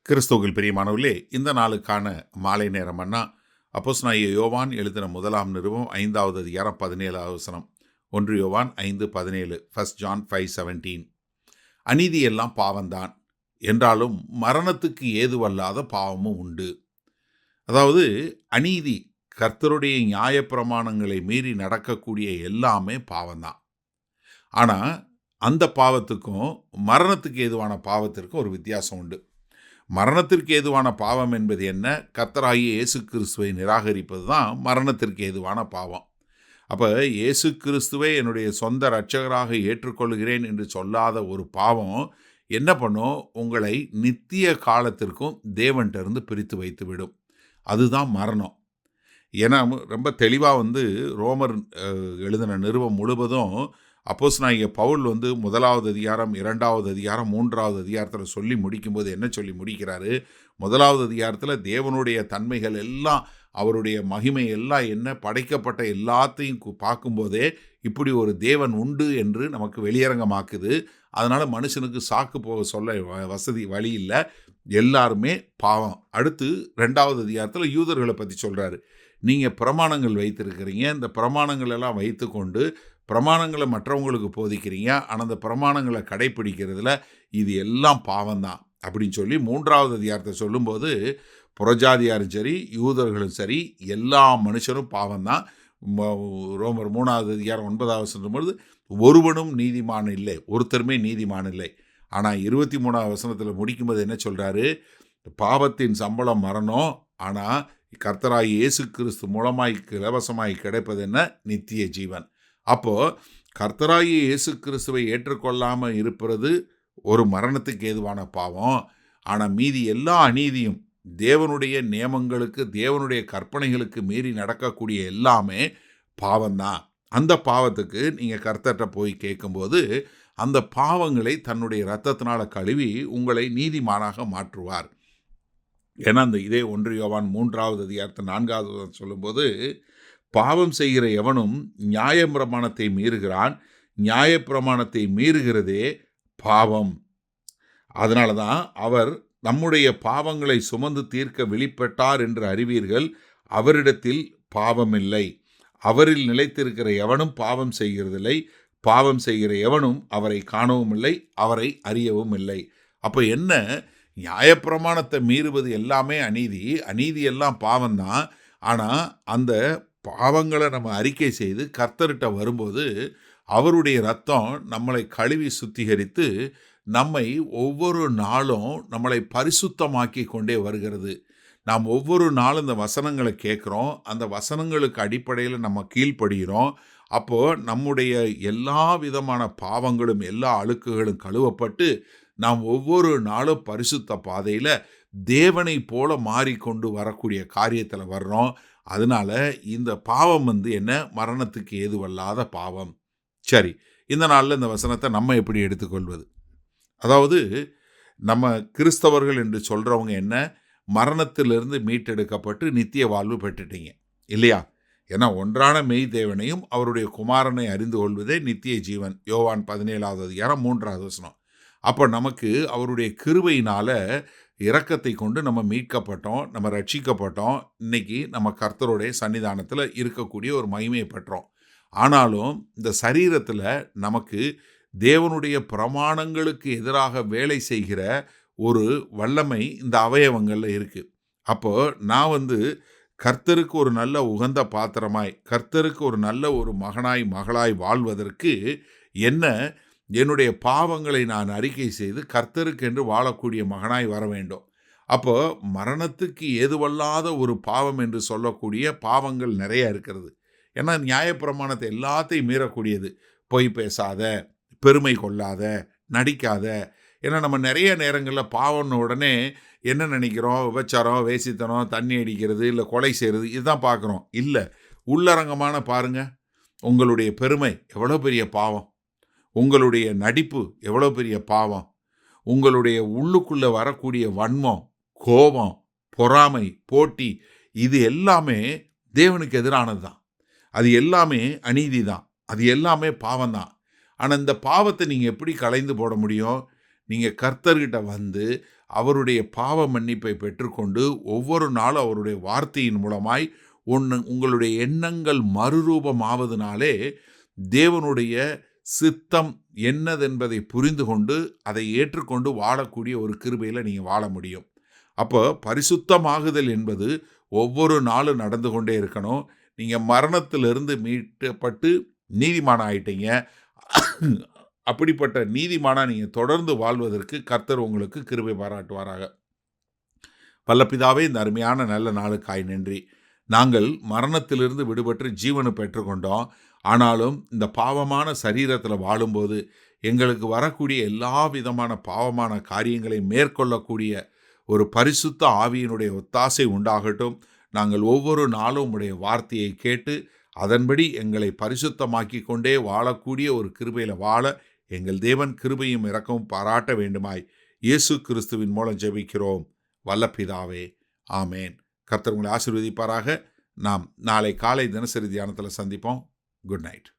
கிறிஸ்துவுக்குள் பிரியமானவர்களே, இந்த நாளுக்கான மாலை நேரமன்னா அப்போஸ்தலனாகிய யோவான் எழுதின முதலாம் நிருபம் 5வது அதிகாரம் 17வது வசனம். 1 யோவான் 5:17. 1 John 5:17. அநீதி எல்லாம் பாவம்தான், என்றாலும் மரணத்துக்கு ஏதுவல்லாத பாவமும் உண்டு. அதாவது அநீதி, கர்த்தருடைய நியாயப்பிரமாணங்களை மீறி நடக்கக்கூடிய எல்லாமே பாவம்தான். ஆனால் அந்த பாவத்துக்கும் மரணத்துக்கு ஏதுவான இயேசுவான ஒரு வித்தியாசம் உண்டு. மரணத்திற்கு ஏதுவான பாவம் என்பது என்ன? கர்த்தராகிய இயேசு கிறிஸ்துவை நிராகரிப்பது தான் மரணத்திற்கு ஏதுவான பாவம். அப்போ இயேசு கிறிஸ்துவை என்னுடைய சொந்த இரட்சகராக ஏற்றுக்கொள்கிறேன் என்று சொல்லாத ஒரு பாவம் என்ன பண்ணும்? உங்களை நித்திய காலத்திற்கும் தேவன்கிட்ட பிரித்து வைத்துவிடும். அதுதான் மரணம். ஏன்னா ரொம்ப தெளிவாக ரோமர் எழுதின நிருபம் முழுவதும் அப்போஸ்தலனாகிய பவுல் 1வது அதிகாரம் 2வது அதிகாரம் 3வது அதிகாரத்தில் சொல்லி முடிக்கும்போது என்ன சொல்லி முடிக்கிறாரு? 1வது அதிகாரத்தில் தேவனுடைய தன்மைகள் எல்லாம், அவருடைய மகிமை எல்லாம் என்ன, படைக்கப்பட்ட எல்லாத்தையும் பார்க்கும்போதே இப்படி ஒரு தேவன் உண்டு என்று நமக்கு வெளியரங்கமாக்குது. அதனால் மனுஷனுக்கு சாக்கு போக சொல்ல வழி இல்லை, எல்லாருமே பாவம். அடுத்து 2வது அதிகாரத்தில் யூதர்களை பற்றி சொல்கிறாரு. நீங்கள் பிரமாணங்கள் வைத்திருக்கிறீங்க, இந்த பிரமாணங்கள் எல்லாம் வைத்து கொண்டு பிரமாணங்களை மற்றவங்களுக்கு போதிக்கிறீங்க, ஆனால் அந்த பிரமாணங்களை கடைப்பிடிக்கிறதுல இது எல்லாம் பாவம்தான் அப்படின்னு சொல்லி 3வது அதிகாரத்தை சொல்லும்போது புறஜாதியாரும் சரி யூதர்களும் சரி எல்லா மனுஷரும் பாவம்தான். ரோமர் 3வது அதிகாரம் 9வது சொல்லும்போது ஒருவனும் நீதிமான் இல்லை, ஒருத்தருமே நீதிமான் இல்லை. ஆனால் 23வது வசனத்தில் முடிக்கும்போது என்ன சொல்கிறாரு? பாவத்தின் சம்பளம் மரணம், ஆனால் கர்த்தராகிய இயேசு கிறிஸ்து மூலமாய் இலவசமாய் கிடைப்பது என்ன? நித்திய ஜீவன். அப்போது கர்த்தராகிய இயேசு கிறிஸ்துவை ஏற்றுக்கொள்ளாமல் இருப்பது ஒரு மரணத்துக்கு ஏதுவான பாவம். ஆனால் மீதி எல்லா அநீதியும், தேவனுடைய நியமங்களுக்கு தேவனுடைய கற்பனைகளுக்கு மீறி நடக்கக்கூடிய எல்லாமே பாவம்தான். அந்த பாவத்துக்கு நீங்கள் கர்த்தர்கிட்ட போய் கேட்கும்போது அந்த பாவங்களை தன்னுடைய இரத்தத்தினால் கழுவி உங்களை நீதிமானாக மாற்றுவார். ஏன்னா இதே 1 யோவான் 3வது அதிகாரத்தை 4வது சொல்லும்போது, பாவம் செய்கிற எவனும் நியாயப்பிரமாணத்தை மீறுகிறான், நியாயப்பிரமாணத்தை மீறுகிறதே பாவம். அதனால தான் அவர் நம்முடைய பாவங்களை சுமந்து தீர்க்க வெளிப்பட்டார் என்று அறிவீர்கள், அவரிடத்தில் பாவமில்லை, அவரில் நிலைத்திருக்கிற எவனும் பாவம் செய்கிறதில்லை, பாவம் செய்கிற எவனும் அவரை காணவும் இல்லை, அவரை அறியவும் இல்லை. அப்போ என்ன? நியாயப்பிரமாணத்தை மீறுவது எல்லாமே அநீதி, அநீதி எல்லாம் பாவம்தான். ஆனால் அந்த பாவங்களை நம்ம அறிக்கை செய்து கர்த்தர்கிட்ட வரும்போது அவருடைய இரத்தம் நம்மளை கழுவி சுத்திகரித்து நம்மை ஒவ்வொரு நாளும் நம்மளை பரிசுத்தமாக்கி கொண்டே வருகிறது. நாம் ஒவ்வொரு நாளும் இந்த வசனங்களை கேட்குறோம், அந்த வசனங்களுக்கு அடிப்படையில் நம்ம கீழ்ப்படுகிறோம். அப்போது நம்முடைய எல்லா விதமான பாவங்களும் எல்லா அழுக்குகளும் கழுவப்பட்டு நாம் ஒவ்வொரு நாளும் பரிசுத்த பாதையில் தேவனை போல மாறிக்கொண்டு வரக்கூடிய காரியத்தில் வர்றோம். அதனால இந்த பாவம் என்ன? மரணத்துக்கு ஏதுவல்லாத பாவம். சரி, இந்த நாளில் இந்த வசனத்தை நம்ம எப்படி எடுத்துக்கொள்வது? அதாவது நம்ம கிறிஸ்தவர்கள் என்று சொல்கிறவங்க என்ன? மரணத்திலிருந்து மீட்டெடுக்கப்பட்டு நித்திய வாழ்வு பெற்றுட்டீங்க இல்லையா? ஏன்னா ஒன்றான மெய் தேவனையும் அவருடைய குமாரனை அறிந்து கொள்வதே நித்திய ஜீவன். யோவான் 17வது அதிகாரம் 3வது வசனம். அப்போ நமக்கு அவருடைய கிருபையினால் இரக்கத்தை கொண்டு நம்ம மீட்கப்பட்டோம், நம்ம ரட்சிக்கப்பட்டோம். இன்னைக்கு நம்ம கர்த்தருடைய சன்னிதானத்தில் இருக்கக்கூடிய ஒரு மகிமையை பெற்றோம். ஆனாலும் இந்த சரீரத்தில் நமக்கு தேவனுடைய பிரமாணங்களுக்கு எதிராக வேலை செய்கிற ஒரு வல்லமை இந்த அவயவங்களில் இருக்குது. அப்போது நான் கர்த்தருக்கு ஒரு நல்ல உகந்த பாத்திரமாய், கர்த்தருக்கு ஒரு நல்ல ஒரு மகனாய் மகளாய் வாழ்வதற்கு என்ன? என்னுடைய பாவங்களை நான் அறிக்கை செய்து கர்த்தருக்கு என்று வாழக்கூடிய மகனாய் வர வேண்டும். அப்போ மரணத்துக்கு ஏதுவல்லாத ஒரு பாவம் என்று சொல்லக்கூடிய பாவங்கள் நிறைய இருக்கிறது. ஏன்னா நியாயப்பிரமாணத்தை எல்லாத்தையும் மீறக்கூடியது. பொய் பேசாத, பெருமை கொள்ளாத, நடிக்காத. ஏன்னா நம்ம நிறைய நேரங்களில் பாவம்னு உடனே என்ன நினைக்கிறோம்? விபச்சாரம், வேசித்தனம், தண்ணி அடிக்கிறது, இல்லை கொலை செய்கிறது, இதுதான் பார்க்குறோம். இல்லை, உள்ளரங்கமான பாருங்கள், உங்களுடைய பெருமை எவ்வளோ பெரிய பாவம், உங்களுடைய நடிப்பு எவ்வளோ பெரிய பாவம், உங்களுடைய உள்ளுக்குள்ளே வரக்கூடிய வன்மம், கோபம், பொறாமை, போட்டி, இது எல்லாமே தேவனுக்கு எதிரானது தான். அது எல்லாமே அநீதி தான், அது எல்லாமே பாவம்தான். ஆனால் இந்த பாவத்தை நீங்கள் எப்படி களைந்து போட முடியும்? நீங்கள் கர்த்தர்கிட்ட அவருடைய பாவ மன்னிப்பை பெற்றுக்கொண்டு ஒவ்வொரு நாளும் அவருடைய வார்த்தையின் மூலமாய் உங்களுடைய எண்ணங்கள் மறுரூபமாவதனாலே தேவனுடைய சித்தம் என்னதென்பதை புரிந்து கொண்டு அதை ஏற்றுக்கொண்டு வாழக்கூடிய ஒரு கிருபையில் நீங்கள் வாழ முடியும். அப்போ பரிசுத்தமாகுதல் என்பது ஒவ்வொரு நாளும் நடந்து கொண்டே இருக்கணும். நீங்கள் மரணத்திலிருந்து மீட்கப்பட்டு நீதிமான ஆயிட்டீங்க. அப்படிப்பட்ட நீதிமானா நீங்கள் தொடர்ந்து வாழ்வதற்கு கர்த்தர் உங்களுக்கு கிருபை பாராட்டுவாராக. பல்லபிதாவே, இந்த அருமையான நல்ல நாளுக்காய் நன்றி. நாங்கள் மரணத்திலிருந்து விடுபட்டு ஜீவனை பெற்றுக்கொண்டோம். ஆனாலும் இந்த பாவமான சரீரத்தில் வாழும்போது எங்களுக்கு வரக்கூடிய எல்லா விதமான பாவமான காரியங்களை மேற்கொள்ளக்கூடிய ஒரு பரிசுத்த ஆவியினுடைய ஒத்தாசை உண்டாகட்டும். நாங்கள் ஒவ்வொரு நாளும் உம்முடைய வார்த்தையை கேட்டு அதன்படி எங்களை பரிசுத்தமாக்கி கொண்டே வாழக்கூடிய ஒரு கிருபையில் வாழ எங்கள் தேவன் கிருபையும் இரக்கமும் பாராட்ட வேண்டுமாய் இயேசு கிறிஸ்துவின் மூலம் ஜெபிக்கிறோம் வல்ல பிதாவே, ஆமேன். கர்த்தர் உங்களை ஆசீர்வதிப்பாராக. நாம் நாளை காலை தினசரி தியானத்தில் சந்திப்போம். Good night.